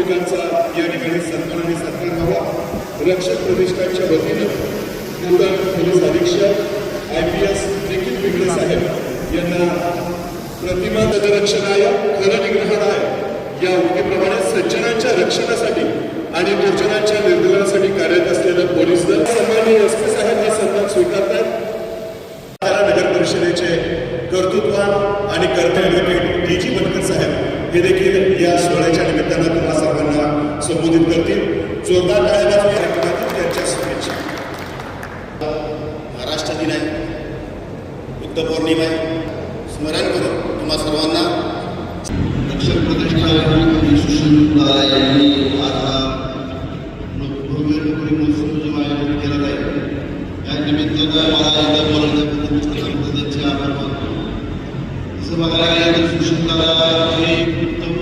नागरिकांचा या ठिकाणी सन्मान आणि सत्कार व्हावा। रक्षक प्रतिष्ठानच्या वतीनं नूतन पोलीस अधीक्षक IPS निखिल पिंगळे साहेब यांना प्रतिमा तदरक्षणाय खरनिग्रहणाय या उक्तीप्रमाणे सज्जनांच्या रक्षणासाठी आणि दुर्जनांच्या निर्मूलनासाठी कार्यरत असलेलं पोलीस दल सन्माननीय SP साहेब हे सन्मान स्वीकारतात। नगर परिषदेचे कर्तृत्ववान आणि कर्तव्य DG बनकर साहेब हे देखील या सोहळ्याच्या निमित्तानं तुम्हा सर्वांना संबोधित करतील। जोरदार टाळ्या वाजवून त्यांच्या शुभेच्छा। महाराष्ट्र दिन आहे, बुद्ध पौर्णिमा आहे, स्मरण करून तुम्हा सर्वांना रक्षक प्रतिष्ठान सुशील यांनी आज हा भव्य नोकरी महोत्सव जो आयोजित केलेला आहे या निमित्तानं मला इथं बोलण्याबद्दल त्यांचे आभार मानतो। जसं बघायला गेलं तर सुशील दादा हे उत्तम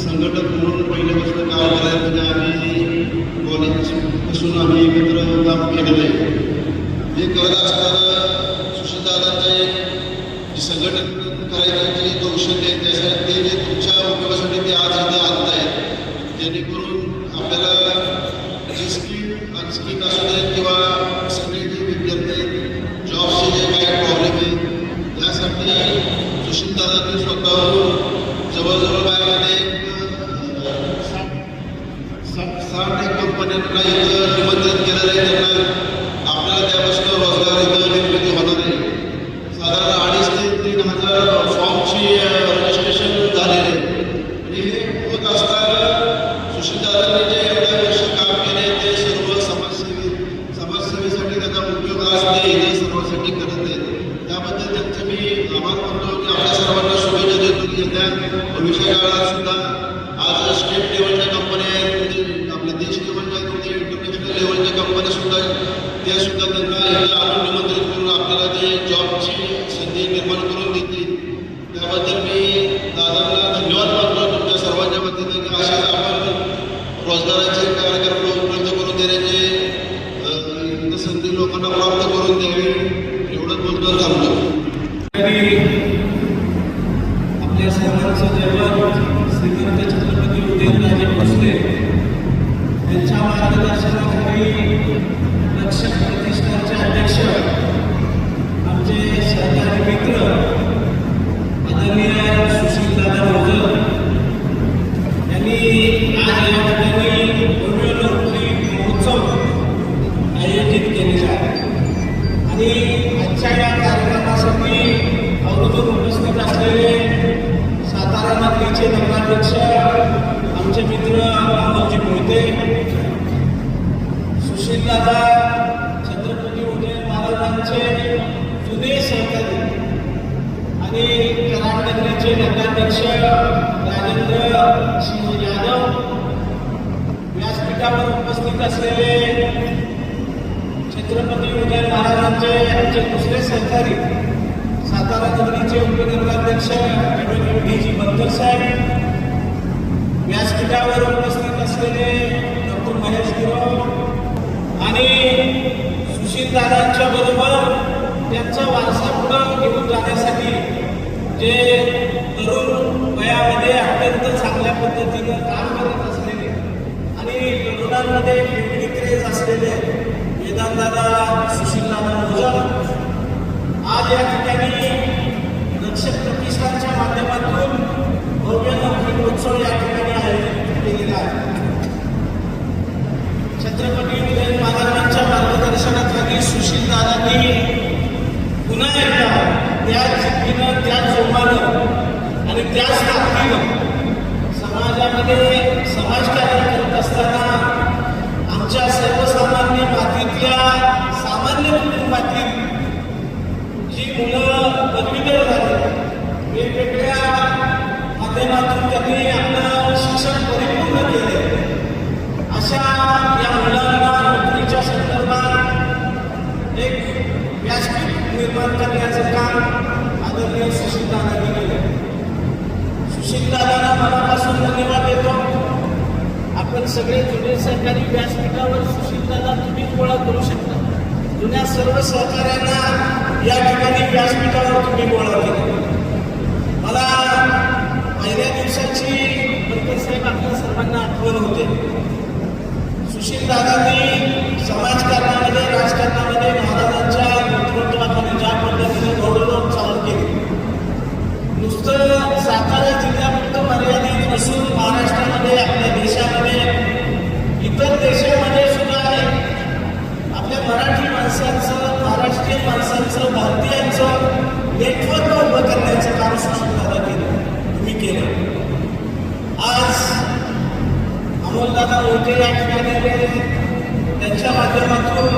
संघटक म्हणून पहिल्यापासून काम करायला म्हणजे आम्ही कॉलेजपासून आम्ही एकत्र काम केलेलं आहे। हे करत असताना सुशील दादांचे जे संघटन करायचं जे कौशल्य आहे त्यासाठी ते जे तुमच्या उपयोगासाठी ते आज इथं आणत आहेत, जेणेकरून आपल्याला जी स्किल अनस्किल असू दे किंवा सगळे जे विद्यार्थी जॉबचे जे काही प्रॉब्लेम आहे त्यासाठी सुशील दादांनी स्वतःहून जवळजवळ बाहेरमध्ये 60 कंपन्यांना इथं निमंत्रित केलेलं आहे। त्यांना आपल्याला त्यापासून रोजगार इथं निर्मिती होणार आहे। साधारण 2,500 ते 3,000 फॉर्मची रजिस्ट्रेशन झालेले आहे। म्हणजे हे होत असताना सुशील दादांनी जे एवढ्या वर्ष काम केले ते सर्व समाजसेवेसाठी त्याचा उपयोग आज ते इथे सर्वांसाठी करत आहेत। त्याबद्दल त्यांचे मी आभार मानतो की आपल्या सर्वांना शुभेच्छा देतो की येत्या भविष्य काळात सुद्धा आज स्टेट लेवलच्या कंपन्या आहेत, म्हणजे आपल्या देश लेवलच्या आहेत, इंटरनॅशनल लेवलच्या कंपन्या सुद्धा त्या सुद्धा त्यांना इथं आपण निमंत्रित करून आपल्याला ते जॉबची संधी निर्माण करून देतील। त्याबद्दल मी दादांना धन्यवाद मानतो तुमच्या सर्वांच्या वतीने की अशाच आपण रोजगाराचे कार्यक्रम उपलब्ध करून देण्याचे संधी लोकांना प्राप्त करून द्यावी एवढंच बोलतो थांबतो। आपल्या सर्वांचं जेवण श्रीमंत छत्रपती उदयनराजे भोसले यांच्या मार्गदर्शनाखाली रक्षक प्रतिष्ठानचे अध्यक्ष आमचे सहकारी मित्र आदरणीय सुशीलदादा भोजन यांनी आज या ठिकाणी भव्य नोकरी महोत्सव आयोजित केलेला आहे आणि आजच्या या कार्यक्रमासाठी अवरोधून उपस्थित असलेले सातारा नगरीचे नगराध्यक्ष आमचे मित्र अमोलजी मोहिते, सुशीलदादा छत्रपती उदयन महाराजांचे जुने सहकारी आणि कराड नगरीचे नगराध्यक्ष राजेंद्र सिंह यादव, व्यासपीठावर उपस्थित असलेले छत्रपती उदयन महाराजांचे आमचे दुसरे सहकारी सातारा नगरीचे उपनगराध्यक्ष ॲडव्होकेट DG बनकर साहेब, व्यासपीठावर उपस्थित असलेले डॉक्टर महेश गिरोळ आणि सुशीलदादांच्या बरोबर त्यांचा वारसा पुढे घेऊन जाण्यासाठी जे तरुण वयामध्ये अत्यंत चांगल्या पद्धतीनं काम करत असलेले आणि तरुणांमध्ये वेगळी क्रेज असलेले वेदांतदादा सुशीलदादा भोजन आज या ठिकाणी रक्षक प्रतिष्ठानच्या माध्यमातून भव्य नोकरी महोत्सव या ठिकाणी आयोजित केलेला आहे। छत्रपती उदयन महाराजांच्या मार्गदर्शनाखाली सुशीलदादांनी पुन्हा एकदा त्याच जिद्दीनं, त्याच जोमानं आणि त्याच ताकदीनं समाजामध्ये समाजकार्य करत असताना आमच्या सर्वसामान्य मातीतल्या सामान्य कुटुंबातील जी मुलं पदवीधर झाले, वेगवेगळ्या माध्यमातून त्यांनी आपलं शिक्षण परिपूर्ण केले, अशा या मुलांना नोकरीच्या संदर्भात एक व्यासपीठ निर्माण करण्याचं काम आदरणीय सुशीलदादांनी केलं। सुशीलदादांना मनापासून धन्यवाद देतो। आपण सगळे जुने सहकारी व्यासपीठावर सुशीलदादा तुम्ही गोळा करू शकता। जुन्या सर्व सहकाऱ्यांना या ठिकाणी व्यासपीठावर तुम्ही गोळा केले। मला पहिल्या दिवसाची बनकर साहेब सुशीलदादांची सर्वांना आठवण होते. सुशीलदादांनी समाजकारणामध्ये, राजकारणामध्ये महाराजांच्या नेतृत्वाखाली ज्या पद्धतीने गौरव चालू केले, नुसतं सातारा जिल्ह्यापुरतं मर्यादित नसून महाराष्ट्रामध्ये, आपल्या देशामध्ये, इतर देशामध्ये सुद्धा आपल्या मराठी माणसांचं, महाराष्ट्रीय माणसांचं, भारतीयांचं नेटवर्क उभं करण्याचं काम सुशीलदादा केलं, तुम्ही केलं. आज अमोलदादा मोठे या ठिकाणी आले, त्यांच्या माध्यमातून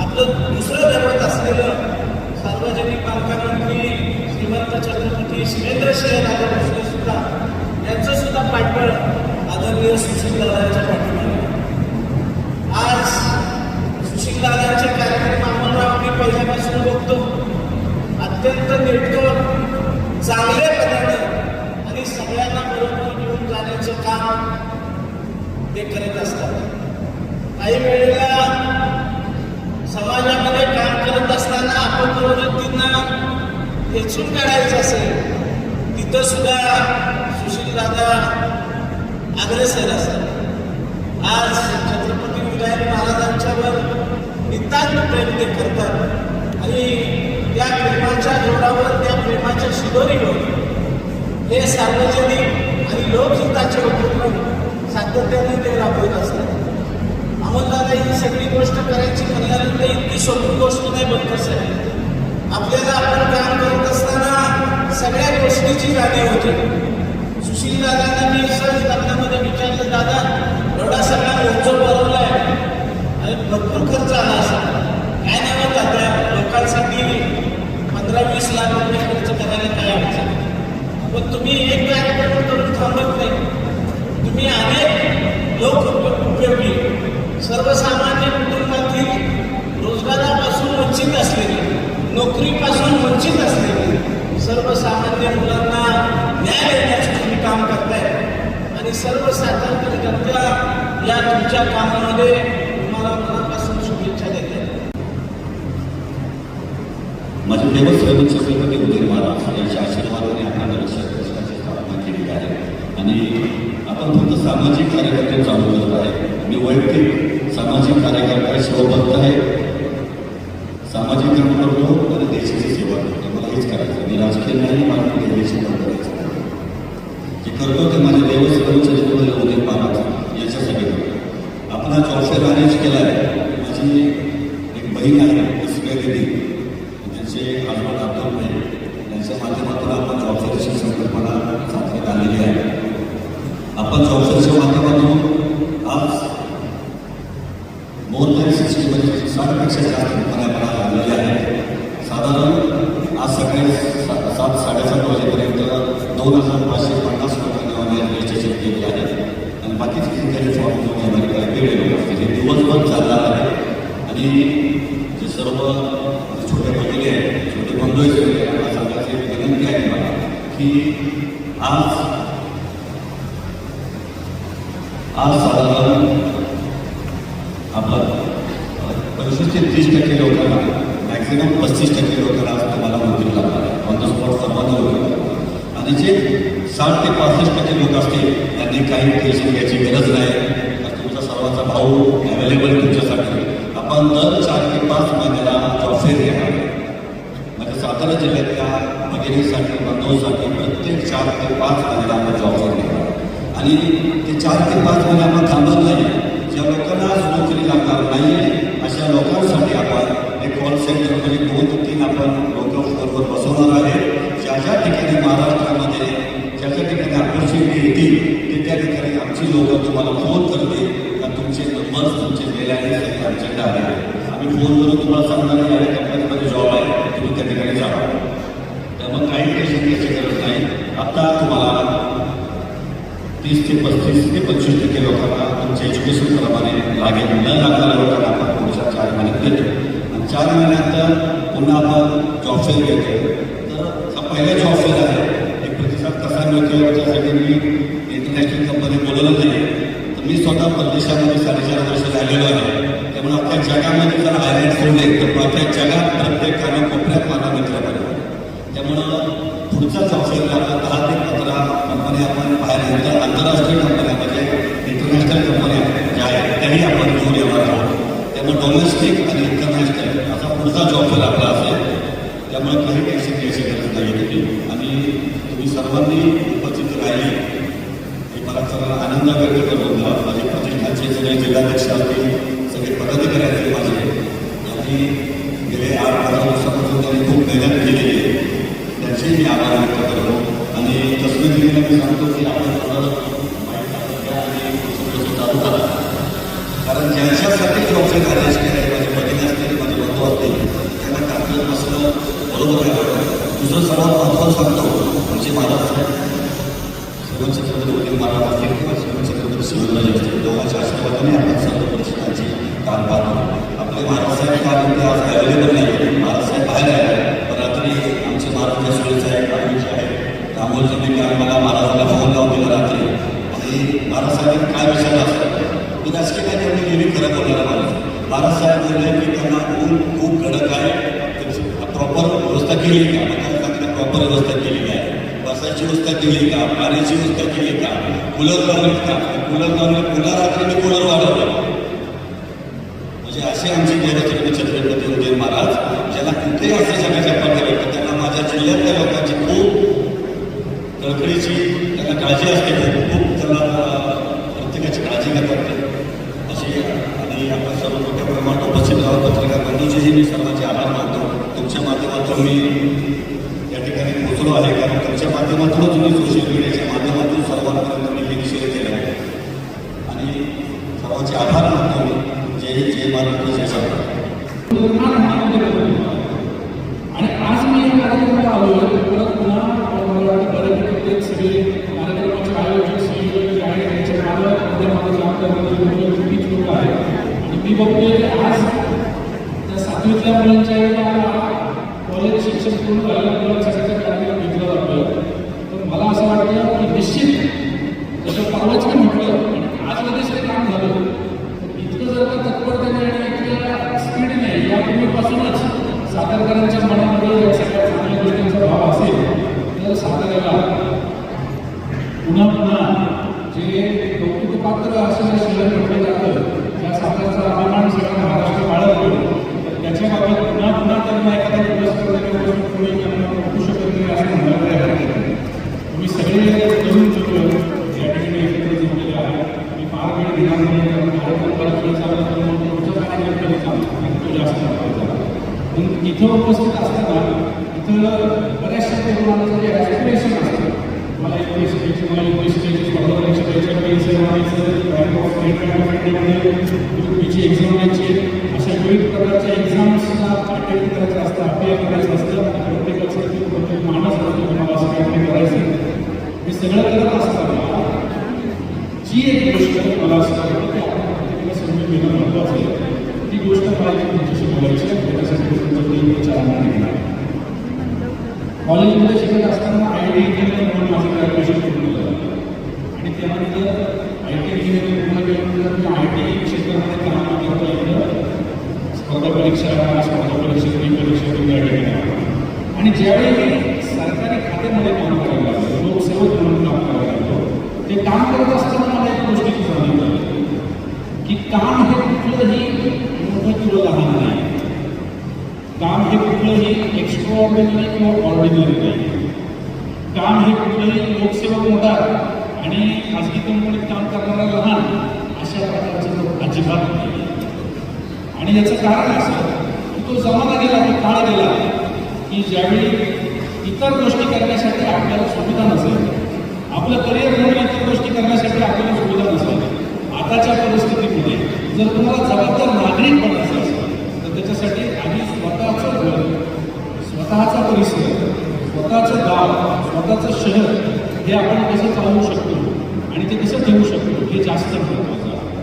आपलं दुसरं दैवत असलेलं सार्वजनिक बांधकाममंत्री श्रीमंत छत्रपती शिवेंद्रसिंह राधाकृष्ण सुद्धा यांचं सुद्धा पाठबळ आदरणीय सुशीलदादांच्या पाठीमागे. आज सुशीलदादांचे कार्यक्रम आम्हाला आम्ही पहिल्यापासून बघतो, अत्यंत नेटकं, चांगल्या पद्धतीने आणि सगळ्यांना बरोबर घेऊन जाण्याचं काम ते करत असतात. काही वेळेला समाजामध्ये काम करत असताना आपण प्रवृत्तींना वेचून काढायचं असेल, तिथं सुद्धा सुशीलदादा अग्रेसर असतात. आज छत्रपती विनायक महाराजांच्यावर नितांत प्रेम ते करतात आणि त्या प्रेमाच्या जोरावर, त्या प्रेमाच्या शिदोरीवर हे सार्वजनिक आणि लोकहिताचे उपक्रम सातत्याने ते राबवत असतात. अमोलदादा ही सगळी गोष्ट करायची म्हणाली तर इतकी सोपी गोष्ट नाही. पण कसं आहे, आपल्याला आपण काम करत असताना सगळ्या गोष्टीची जाणीव होते. सुशीलदादांना मी सहज लग्नामध्ये विचारलं, दादा एवढा सगळा महोत्सव भरवलाय आणि भरपूर खर्च आला असेल, काय नाही होत आता लोकांसाठी 15-20 लाख रुपये खर्च करायला काय अडचण. पण तुम्ही एक कार्यक्रम करून थांबत नाही, तुम्ही अनेक लोक उपयोगी, सर्वसामान्य कुटुंबातील रोजगारापासून वंचित असलेले, नोकरीपासून वंचित असलेले सर्वसामान्य मुलांना न्याय देण्याचं तुम्ही काम करताय आणि सर्व सातारकर जनता या तुमच्या कामामध्ये तुम्हाला मनापासून शुभेच्छा देते. माझे देवस्थान छत्रपती उदय महाराज यांच्या आशीर्वादाने आपण रक्षकाची स्थापना केली आहे आणि आपण फक्त सामाजिक कार्यकर्ते चालू करत आहे. मी वैयक्तिक सामाजिक कार्यकर्ता शिवभक्त आहे, सामाजिक काम करतो आणि देशाची सेवा करतो. मला हेच करायचं, मी राजकीय नाही, मला देशाची काम करायचं. जे करतो ते माझ्या देवस्थान छत्रपती उदय महाराज याच्यासाठी करतो. आपण हा जॉब अरेंज केला आहे. माझी एक बहीण आहे स्पेरेडी, त्यांचे हजबंड अब्दुल भाई, त्यांच्या माध्यमातून आपण जॉबफेअरची संकल्पना साकारण्यात आलेली आहे. आपण जॉबफेअरच्या माध्यमातून आज मोर दॅन 60 म्हणजे 60पेक्षा जास्त कंपन्या लागलेल्या आहेत. साधारण आज सकाळी 7-7:30 वाजेपर्यंत 2550 लोकांनी ऑनलाईन रजिस्ट्रेशन केले आहे आणि बाकीचे ठिकाणी फॉर्म घेऊन वेगवेगळे लोक असतील. हे दिवसभर चालणार आहे आणि जे सर्व छोटे भगिनी आहेत, छोटे बंधू आहेत, त्यांना सांगायची विनंती आहे मला की आज साधारण आपलं 25 ते 30% लोकांना, मॅक्झिमम 35% लोकांना आज तुम्हाला नोकरी लागणार आहे. ऑन द स्पॉट सर्वांना नोकरी आणि जे 60 ते 65% लोक असतील त्यांनी काही टेन्शन घ्यायची गरज नाही. तर तुमचा सर्वांचा भाऊ अवेलेबल तुमच्यासाठी. आपण दर 4 ते 5 महिन्याला जॉब फेअर घेणार. म्हणजे सातारा जिल्ह्यातल्या भगिनीसाठी, बंधूंसाठी प्रत्येक 4 ते 5 महिन्याला आपण जॉब फेअर घेणार आणि ते 4 ते 5 महिने आपण थांबत नाही. ज्या लोकांना आज नोकरी लागणार नाही अशा लोकांसाठी आपण एक कॉल सेंटर म्हणजे 2 ते 3 आपण लोक फोनवर बसवणार आहे. ज्या ज्या ठिकाणी महाराष्ट्रामध्ये ज्या ज्या ठिकाणी ऑपॉर्च्युनिटी येतील ते त्या ठिकाणी आमची लोक तुम्हाला फोन करतील का तुमचे नंबर्स तुमचे गेले आहेत, अर्जंट आहे. आम्ही फोन करून तुम्हाला सांगणार या कंपनीमध्ये जॉब आहे, तुम्ही त्या ठिकाणी जावा. त्यामुळे काही टेन्शन घ्यायची गरज नाही. आता तुम्हाला 30 ते 35 ते 25% लोकांना तुमच्या एज्युकेशन प्रमाणे लागेल. न लागणाऱ्या लोकांना आपण पुढच्या 4 महिन्यात देतो आणि 4 महिन्यात पुन्हा आपण जॉब फेअर घेतो. तर हा पहिला जॉब फेअर आहे. एक प्रतिसाद कसा मिळतो त्यासाठी मी इंटरनॅशनल कंपनी बोलवलं नाही, तर मी स्वतः परदेशामध्ये 4.5 वर्ष झालेलो आहे. त्यामुळे अख्ख्या जगामध्ये जर हायलाईट सोडले तर अख्ख्या जगात प्रत्येक कानाकोपऱ्यात माझा मित्र बरोबर. त्यामुळं पुढचा जॉब फेअरला 10 ते 15 कंपन्या आपण बाहेर आंतरराष्ट्रीय कंपन्यामध्ये सर्वांनी उपस्थित राहिले हे मला सर्व आनंद व्यक्त करून द्या. माझे प्रतिष्ठानचे सगळे जिल्हाध्यक्ष असतील, सगळे पदाधिकारी असतील माझे, यांनी गेले 8-12 वर्षापासून त्यांनी खूप मेहनत केलेली आहे. त्यांचे मी आभार व्यक्त करतो. आणि तस्वीर मी सांगतो की आपण चालू करा, कारण ज्यांच्यासाठी डॉक्टर कार्यशाळा आहे, माझे भगिनी असतील, माझे बंधू असतील, त्यांना टाकलं नसलं बरोबर आहे. दुसरं सर्वात महत्त्वाचं सांगतो म्हणजे महाराज सर्व छत्रपती वकील महाराज असतील किंवा सर्व छत्रपती शिवराज असतील, दोघांच्या आशीर्वादाने आपण सर्व परिषदांची काम पाहतो. आपले महाराज साहेब काय आज अवेलेबल नाही आहे, महाराज साहेब बाहेर आहे. पण रात्री आमचे महाराज सुरेश साहेब आयुष्य आहे रामोलचं मी काल मला महाराजांना फोन लावून दिला रात्री, आणि महाराज साहेबांनी काय विचारलं असतं मी राजकीय काय त्यांनी नेहमी खरं बोलणारा माणूस. महाराज साहेब बोलले की त्यांना ऊन खूप कडक आहे, प्रॉपर व्यवस्था केली का, प्रॉपर व्यवस्था केली आहे, बसायची व्यवस्था केली का, पाण्याची व्यवस्था केली का, कूलर लावलेत का, कूलर लावले, पुन्हा रात्री मी कूलर वाढवलं. म्हणजे असे आमचे देवछत्रपती छत्रपती वकील महाराज ज्यांना कुठेही असे जगाच्या पाठीवर तर त्यांना माझ्या जिल्ह्यातल्या लोकांची खूप कळकळीची त्यांना काळजी असते, खूप त्यांना प्रत्येकाची काळजी घेतात अशी. आणि आपण सर्व मोठ्या प्रमाणात उपस्थित राहून पत्रकार बंधूचेही मी सर्वांचे आभार मानतो. तुमच्या माध्यमातून मी या ठिकाणी पोहोचलो आहे, कारण तुमच्या माध्यमातूनच तुम्ही सोशल मीडियाच्या माध्यमातून सर्वांपर्यंत मी हे विषय केला आहे. आणि सर्वांचे आभार मानतो मी. जय महाराष्ट्र, जय सरकार. आणि आज मी या कार्यक्रमाला आलो आहे, परत पुन्हा मला वाटतं बऱ्यापैकी सगळे कार्यक्रमाचे आयोजक संयोजक जे आहेत त्यांच्या माध्यमामध्ये माझं काम करणारे चुकीच लोक आहेत. आणि मी बघतोय की आज त्या 7वीतल्या मुलांच्या वेळेला कॉलेज शिक्षण पूर्ण झालेल्या मुलांसाठी कार्यक्रम घेतला जातोय. तर मला असं वाटतं की निश्चित जसं परवाच मी म्हटलं आज लगेच ते काम झालं, इतकं जर का तत्परतेने आणि इतक्या स्पीडने यापूर्वीपासूनच सातारकरांच्या मनामध्ये या सगळ्या चांगल्या गोष्टींचा भाव असेल तर साताऱ्याला पुन्हा पुन्हा जे कौतुकपात्र असं शहर म्हटलं जातं, त्या सातारचा अभिमान सगळा महाराष्ट्र बाळगतो, त्याच्या बाबत पुन्हा पुन्हा त्यांना एखाद्या शकत नाही असं म्हणायला तुम्ही सगळे तरुण चुकलो या ठिकाणी एकत्र जमलेले आहे. मी फार वेळ घेणार नाही, कारण कार्यक्रम परत वेळ चालला तर मग तुमचा कार्यक्रम कधी चालतो तो जास्त महत्त्वाचा. पण इथं उपस्थित असताना इथं बऱ्याचशा तरुणांचं जे ॲस्पिरेशन असतं, मला युनिव्हर्सिटीची मला युनिव्हर्सिटीची स्पर्धा परीक्षा द्यायच्या bank of state bank of इंडियामध्ये ग्रुपची एक्झाम द्यायची, अशा विविध प्रकारच्या एक्झाम्सला अटेंड करायचं असतं, अप्लाय करायचं असतं. प्रत्येकाचं प्रत्येक माणूस असतो तुम्हाला असं काहीतरी करायचं. हे सगळं करत असताना जी एक गोष्ट मला असं वाटतं की आपण प्रत्येकाला समजून घेणं महत्त्वाचं आहे, ती गोष्ट पाहिजे तुमच्याशी बोलायची. त्याच्यासाठी तुमचं 3-4 महिने घेणार. कॉलेजमध्ये शिकत असताना IT इंजिनिअरिंग म्हणून माझं ग्रॅज्युएशन पूर्ण झालं. आणि त्यानंतर IT इंजिनिअरिंग पूर्ण केल्यानंतर मी IT क्षेत्रामध्ये काम करतो. इकडं स्पर्धा परीक्षा या ठिकाणी. आणि ज्यावेळी मी सरकारी खात्यामध्ये काम करायला लागलो, लोकसेवक म्हणून काम करायला लागलो, ते काम करत असताना मला एक गोष्टीची जाणीव झाली की काम हे कुठलंही मोठं किंवा लहान नाही, काम हे कुठलंही एक्स्ट्रा ऑर्डिनरी किंवा ऑर्डिनरी नाही. काम हे कुठलंही लोकसेवक मोठा आणि खाजगी कंपनीत काम करणारा लहान अशा प्रकारचं अजिबात नाही. आणि याचं कारण असं की तो जमाना गेला, तो काळ गेला की ज्यावेळी इतर गोष्टी करण्यासाठी आपल्याला सुविधा नसेल, आपलं करिअर म्हणून इतर गोष्टी करण्यासाठी आपल्याला सुविधा नसेल. आताच्या परिस्थितीमध्ये जर तुम्हाला जबाबदार नागरिक बनायचं असेल तर त्याच्यासाठी आम्ही स्वतःचं घर, स्वतःचा परिसर, स्वतःचं गाव, स्वतःचं शहर हे आपण कसं चालवू शकतो आणि ते कसं ठेवू शकतो हे जास्त महत्त्वाचं आहे.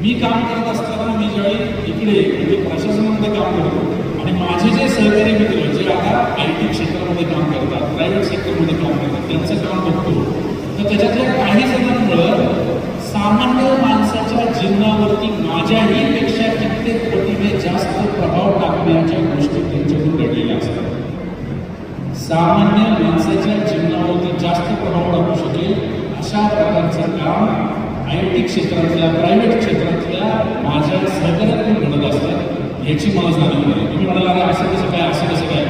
मी काम करत असताना मी ज्यावेळी इकडे म्हणजे प्रशासनामध्ये काम करतो आणि माझे जे सहकारी मित्र जे आता IT क्षेत्रामध्ये काम करतात, प्रायव्हेट सेक्टरमध्ये काम करतात, त्यांचं काम बघतो तर त्याच्यातल्या काही जणांमुळं सामान्य माणसाच्या जीवनावरती माझ्याही पेक्षा कित्येक पटीने जास्त प्रभाव टाकण्याच्या गोष्टी त्यांच्याकडून घडलेल्या असतात. सामान्य माणसाच्या जीवनावरती जास्त प्रभाव टाकू शकेल अशा प्रकारचं काम IT क्षेत्रातल्या प्रायव्हेट क्षेत्रातल्या माझ्या सहकार्यातून घडत असतात, ह्याची मला जाणीव आहे. तुम्ही म्हणाला असं कसं काय, असं कसं काय,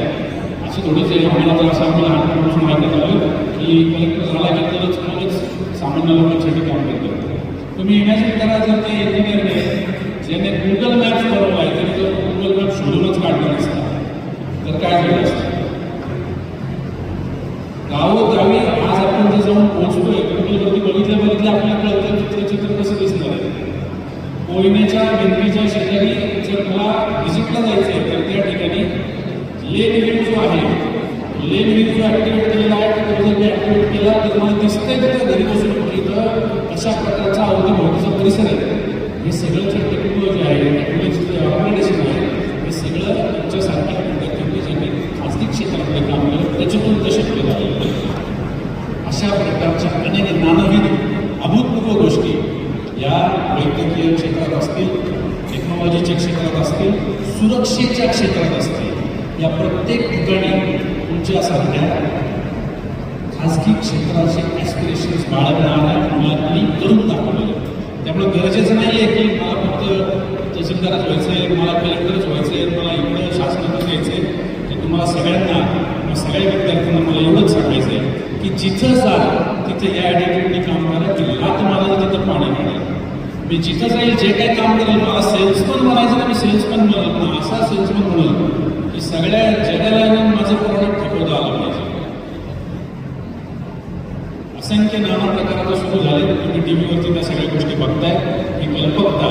असं थोडंच आहे. आम्हाला तर असं आम्ही लहानपणापासून ऐकत आलो की कलेक्टर झाला की तरच मगच सामान्य लोकांसाठी काम करतात. तुम्ही इमॅजिन करा जर ते इंजिनियरने ज्याने गुगल मॅप्स बनवला आहे तरी जर गुगल मॅप शोधूनच काढला नसता तर काय झालं असतं. गावोगावी आज आपण जे जाऊन पोहोचतोय गुगलवरती बघितल्या आपल्याला कळतं चित्र कसं दिसणार आहे. कोयनेच्या भिंतीच्या शेजारी जर मला व्हिजिटला जायचं आहे तर त्या ठिकाणी लेन व्ह्यू जो आहे लेन व्ह्यू जो ॲक्टिवेट केलेला आहे तो जर मी ॲक्टिवेट केला तर मला दिसतंय तिथं घरी बसून इथं अशा प्रकारचा अवतीभोवतीचा परिसर आहे. हे सगळं जे टेक्नॉलॉजी आहे टेक्नॉलॉजीचं जे अपग्रेडेशन आहे हे सगळं तुमच्यासारख्या विद्यार्थ्यांनी ज्यांनी खाजगी क्षेत्रामध्ये काम केलं त्याच्यातून ते शक्य झालं. अशा प्रकारच्या अनेक नानाविध अभूतपूर्व गोष्टी या वैद्यकीय क्षेत्रात असतील, टेक्नॉलॉजीच्या क्षेत्रात असतील, सुरक्षेच्या क्षेत्रात असतील, या प्रत्येक ठिकाणी तुमच्यासारख्या खाजगी क्षेत्राचे ॲस्पिरेशन्स बाळगणाऱ्या मुलांनी करून दाखवलेले. त्यामुळे गरजेचं नाही आहे की मला फक्त तहसीलदारच व्हायचं आहे, मला कलेक्टरच व्हायचं आहे, मला इकडं शासनातच घ्यायचं आहे. तर तुम्हाला सगळ्यांना सगळ्या विद्यार्थ्यांना मला एवढंच सांगायचं आहे की जिथं जाल तिथे या ॲटिट्यूडने काम करा की लात मारायला तिथं पाणी काढेल. मी जिथं जाईल जे काही काम करेल मला सेल्समन म्हणायचं नाही, मी सेल्समन म्हणत ना असा सेल्समन म्हणत की सगळ्या जगाला माझं प्रॉडक्ट ठेवता आलं पाहिजे. असंख्य नाना प्रकाराचं सुरू झाले. तुम्ही टी व्हीवरती त्या सगळ्या गोष्टी बघताय. ही कल्पकता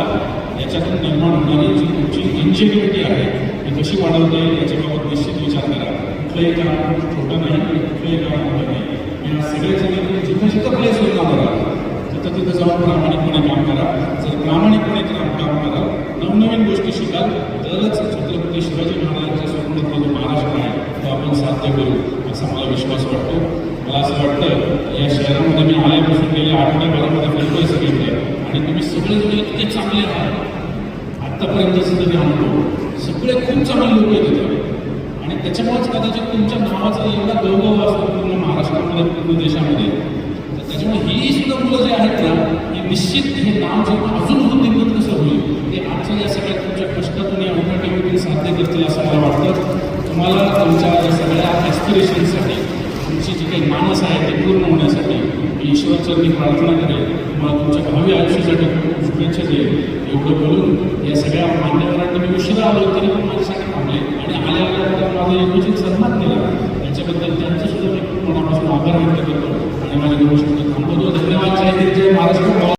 याच्यातून निर्माण होणारी जी तुमची इंजिनिव्हिटी आहे ती कशी वाढवता येईल याच्याबाबत निश्चित विचार करा. कुठलंही काम छोटं नाही, कुठलंही काम मोठं नाही. या सगळ्याचं जिथं जिथं प्लेस होईल आम्हाला तिथं जाऊन प्रामाणिकपणे काम करा. जर प्रामाणिकपणे काम कराल, नवनवीन गोष्टी शिकाल तरच छत्रपती शिवाजी महाराजांच्या स्वप्नातला जो महाराष्ट्र आहे तो आपण साध्य करू असा मला विश्वास वाटतो. मला असं वाटतं या शहरामध्ये मी आल्यापासून गेल्या आठवड्याभरामध्ये फिरतोय सगळीकडे आणि तुम्ही सगळे इतके चांगले आहात. आत्तापर्यंतचे तुम्ही अनुभव सगळे खूप चांगले लोक आहेत तिथं आणि त्याच्यामुळेच कदाचित तुमच्या नावाचा एवढा गौरव असतो पूर्ण महाराष्ट्रामध्ये पूर्ण देशामध्ये. त्याच्यामुळे ही सुद्धा मुलं जे आहेत ना हे निश्चित हे नाव जे अजून वृद्धिंगत कसं होईल ते आजच्या या सगळ्या तुमच्या कष्टातून या उन्हाटेमध्ये साध्य करतील असं मला वाटतं. तुम्हाला तुमच्या या सगळ्या ॲस्पिरेशनसाठी तुमची जी काही मानस आहे ते पूर्ण होण्यासाठी मी ईश्वरचरणी प्रार्थना करेन. तुम्हाला तुमच्या भावी आयुष्यासाठी खूप शुभेच्छा देईल. एवढं बोलून या सगळ्या मान्यवरांनी मी उशिरा आलो तरी पण माझ्यासाठी थांबले आणि आल्यानंतर माझा योजित सन्मान केला त्याच्याबद्दल त्यांचं सुद्धा मी खूप मनापासून आभार व्यक्त करतो आणि माझ्या दोन शब्द थांबवतो. धन्यवाद. जय हिंद, जय महाराष्ट्र.